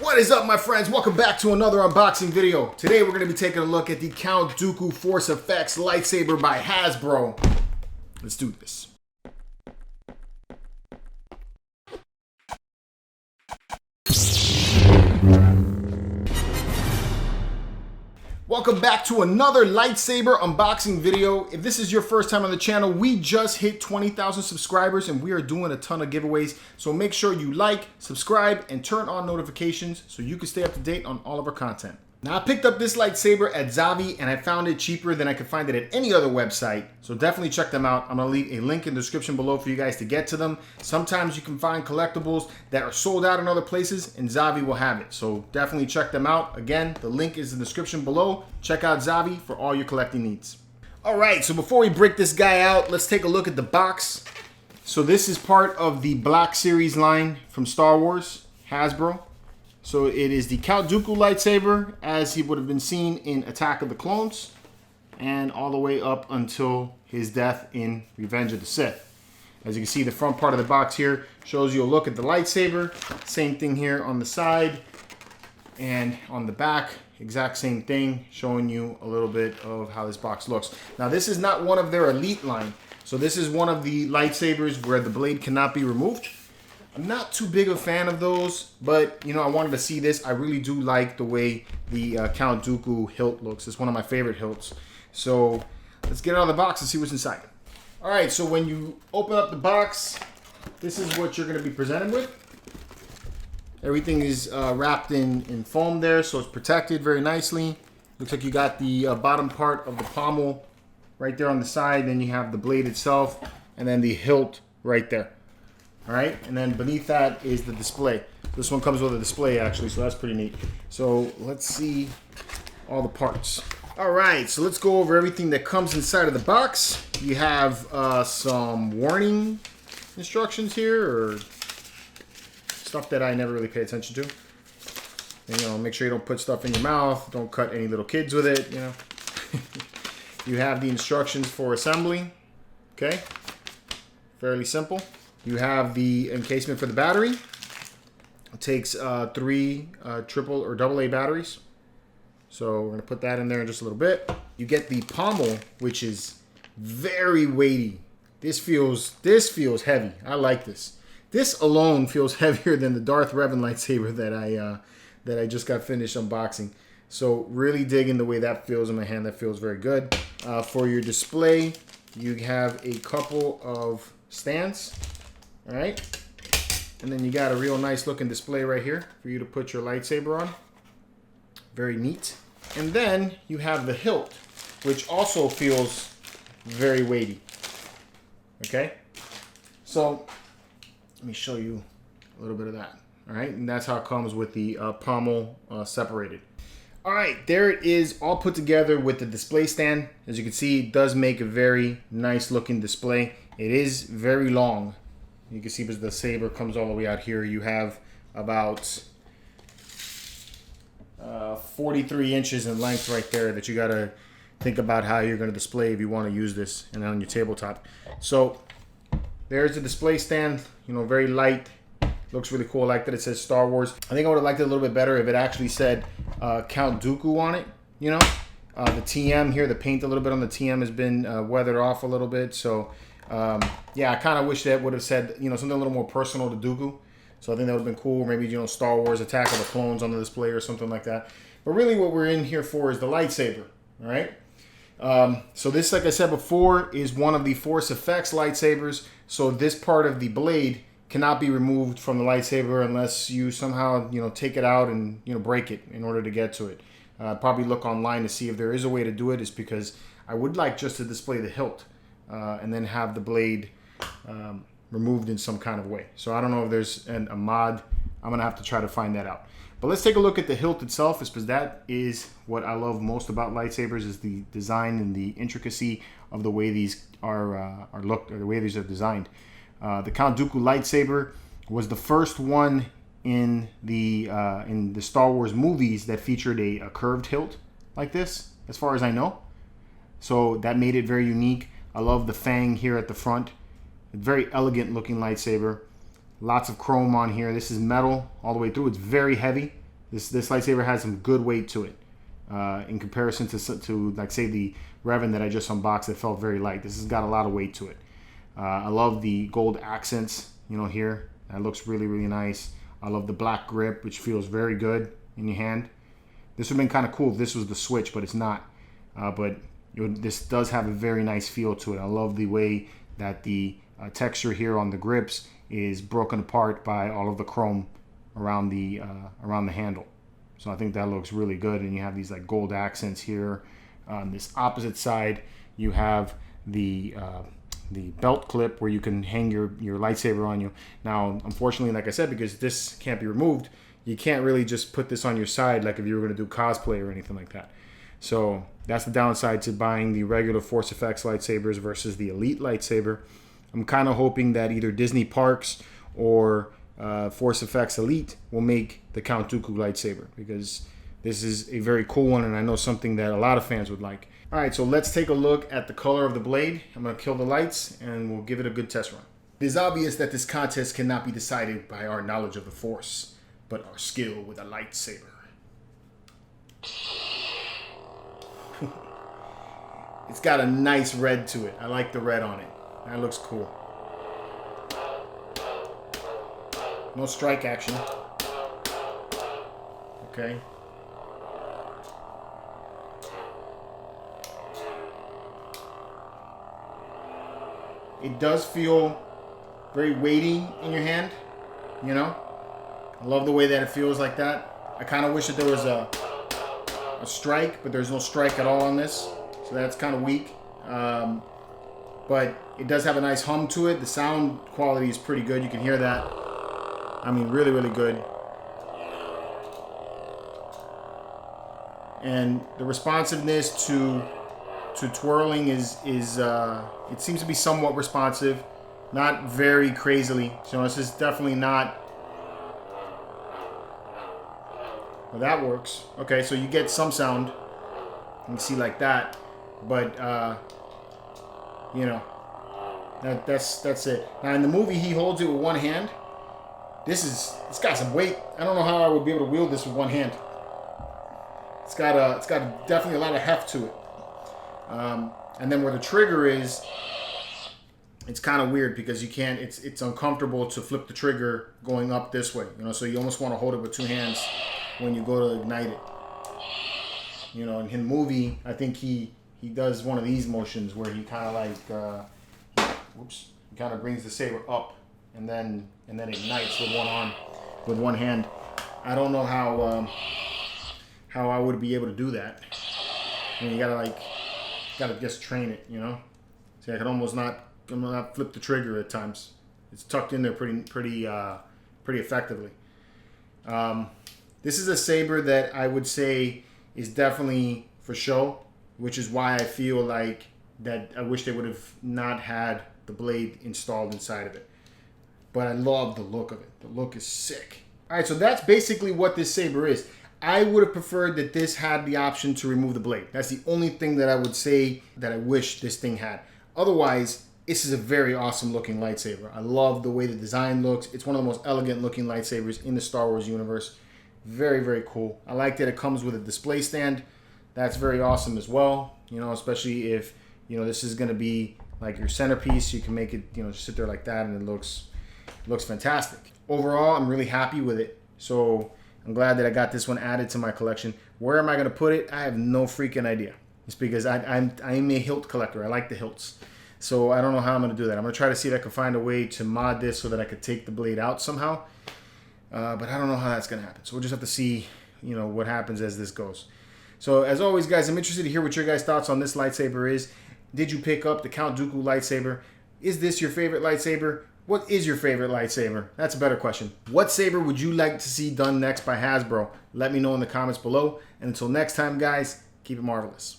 What is up, my friends? Welcome back to another unboxing video. Today we're going to be taking a look at the Count Dooku Force Effects Lightsaber by Hasbro. Let's do this. Welcome back to another lightsaber unboxing video. If this is your first time on the channel, we just hit 20,000 subscribers and we are doing a ton of giveaways. So make sure you like, subscribe, and turn on notifications so you can stay up to date on all of our content. Now, I picked up this lightsaber at Zavvi and I found it cheaper than I could find it at any other website. So definitely check them out. I'm gonna leave a link in the description below for you guys to get to them. Sometimes you can find collectibles that are sold out in other places and Zavvi will have it. So definitely check them out. Again, the link is in the description below. Check out Zavvi for all your collecting needs. All right, so before we break this guy out, let's take a look at the box. So this is part of the Black Series line from Star Wars, Hasbro. So it is the Count Dooku Lightsaber as he would have been seen in Attack of the Clones and all the way up until his death in Revenge of the Sith. As you can see, the front part of the box here shows you a look at the lightsaber. Same thing here on the side and on the back, exact same thing, showing you a little bit of how this box looks. Now, this is not one of their Elite line. So this is one of the lightsabers where the blade cannot be removed. I'm not too big a fan of those, but you know, I wanted to see this. I really do like the way the Count Dooku hilt looks. It's one of my favorite hilts. So let's get it out of the box and see what's inside. All right, so when you open up the box, this is what you're going to be presented with. Everything is wrapped in foam there, so it's protected very nicely. Looks like you got the bottom part of the pommel right there on the side. Then you have the blade itself, and then the hilt right there. All right, and then beneath that is the display. This one comes with a display actually, so that's pretty neat. So let's see all the parts. All right, so let's go over everything that comes inside of the box. You have some warning instructions here, or stuff that I never really pay attention to. And, you know, make sure you don't put stuff in your mouth. Don't cut any little kids with it, you know. You have the instructions for assembly. Okay, fairly simple. You have the encasement for the battery. It takes 3 triple or AA batteries. So we're going to put that in there in just a little bit. You get the pommel, which is very weighty. This feels heavy. I like this. This alone feels heavier than the Darth Revan lightsaber that I just got finished unboxing. So really digging the way that feels in my hand. That feels very good. For your display, you have a couple of stands. All right, and then you got a real nice looking display right here for you to put your lightsaber on. Very neat. And then you have the hilt, which also feels very weighty. Okay, so let me show you a little bit of that. All right, and that's how it comes with the pommel separated. All right, there it is, all put together with the display stand. As you can see, it does make a very nice looking display. It is very long. You can see because the saber comes all the way out here. You have about 43 inches in length right there that you got to think about how you're going to display if you want to use this and on your tabletop. So there's the display stand, you know, very light. Looks really cool. I like that it says Star Wars. I think I would have liked it a little bit better if it actually said Count Dooku on it, you know. The TM here, the paint a little bit on the TM has been weathered off a little bit. So yeah, I kind of wish that would have said, you know, something a little more personal to Dooku. So I think that would have been cool. Maybe, you know, Star Wars Attack of the Clones on the display or something like that. But really what we're in here for is the lightsaber, all right? So this, like I said before, is one of the Force Effects lightsabers. So this part of the blade cannot be removed from the lightsaber unless you somehow, you know, take it out and, you know, break it in order to get to it. Probably look online to see if there is a way to do it. It's because I would like just to display the hilt. And then have the blade removed in some kind of way. So I don't know if there's a mod. I'm going to have to try to find that out. But let's take a look at the hilt itself, because that is what I love most about lightsabers, is the design and the intricacy of the way these are looked, or the way these are designed. The Count Dooku lightsaber was the first one in the Star Wars movies that featured a curved hilt like this, as far as I know. So that made it very unique. I love the fang here at the front. A very elegant looking lightsaber. Lots of chrome on here. This is metal all the way through. It's very heavy. This lightsaber has some good weight to it in comparison to like say the Revan that I just unboxed that felt very light. This has got a lot of weight to it. I love the gold accents, you know, here. That looks really, really nice. I love the black grip, which feels very good in your hand. This would have been kind of cool if this was the Switch, but it's not. This does have a very nice feel to it. I love the way that the texture here on the grips is broken apart by all of the chrome around the handle. So I think that looks really good. And you have these like gold accents here. On this opposite side, you have the belt clip where you can hang your lightsaber on you. Now, unfortunately, like I said, because this can't be removed, you can't really just put this on your side like if you were going to do cosplay or anything like that. So that's the downside to buying the regular Force FX lightsabers versus the Elite lightsaber. I'm kind of hoping that either Disney Parks or Force FX Elite will make the Count Dooku lightsaber, because this is a very cool one and I know something that a lot of fans would like. All right, so let's take a look at the color of the blade. I'm going to kill the lights and we'll give it a good test run. It is obvious that this contest cannot be decided by our knowledge of the Force, but our skill with a lightsaber. It's got a nice red to it. I like the red on it. That looks cool. No strike action. Okay. It does feel very weighty in your hand, you know? I love the way that it feels like that. I kind of wish that there was a strike, but there's no strike at all on this. So that's kind of weak. But it does have a nice hum to it. The sound quality is pretty good. You can hear that. I mean, really, really good. And the responsiveness to twirling is it seems to be somewhat responsive, not very crazily. So this is definitely not. Well, that works. Okay, so you get some sound. You can see like that, but you know, that's it. Now in the movie, he holds it with one hand. It's got some weight. I don't know how I would be able to wield this with one hand. It's got definitely a lot of heft to it. And then where the trigger is, it's kind of weird because you can't. It's uncomfortable to flip the trigger going up this way. You know, so you almost want to hold it with two hands when you go to ignite it. You know, in the movie, I think he does one of these motions where he kind of like, he kind of brings the saber up and then ignites with one arm, with one hand. I don't know how I would be able to do that. I mean, you gotta just train it, you know. See, I could almost not flip the trigger at times. It's tucked in there pretty effectively. This is a saber that I would say is definitely for show, which is why I feel like that I wish they would have not had the blade installed inside of it. But I love the look of it. The look is sick. All right, so that's basically what this saber is. I would have preferred that this had the option to remove the blade. That's the only thing that I would say that I wish this thing had. Otherwise, this is a very awesome looking lightsaber. I love the way the design looks. It's one of the most elegant looking lightsabers in the Star Wars universe. Very, very cool. I like that it comes with a display stand. That's very awesome as well. You know, especially if, you know, this is going to be like your centerpiece. You can make it, you know, just sit there like that and it looks fantastic. Overall, I'm really happy with it. So I'm glad that I got this one added to my collection. Where am I going to put it? I have no freaking idea. It's because I'm a hilt collector. I like the hilts. So I don't know how I'm going to do that. I'm going to try to see if I can find a way to mod this so that I could take the blade out somehow. But I don't know how that's going to happen. So we'll just have to see, you know, what happens as this goes. So as always, guys, I'm interested to hear what your guys' thoughts on this lightsaber is. Did you pick up the Count Dooku lightsaber? Is this your favorite lightsaber? What is your favorite lightsaber? That's a better question. What saber would you like to see done next by Hasbro? Let me know in the comments below. And until next time, guys, keep it marvelous.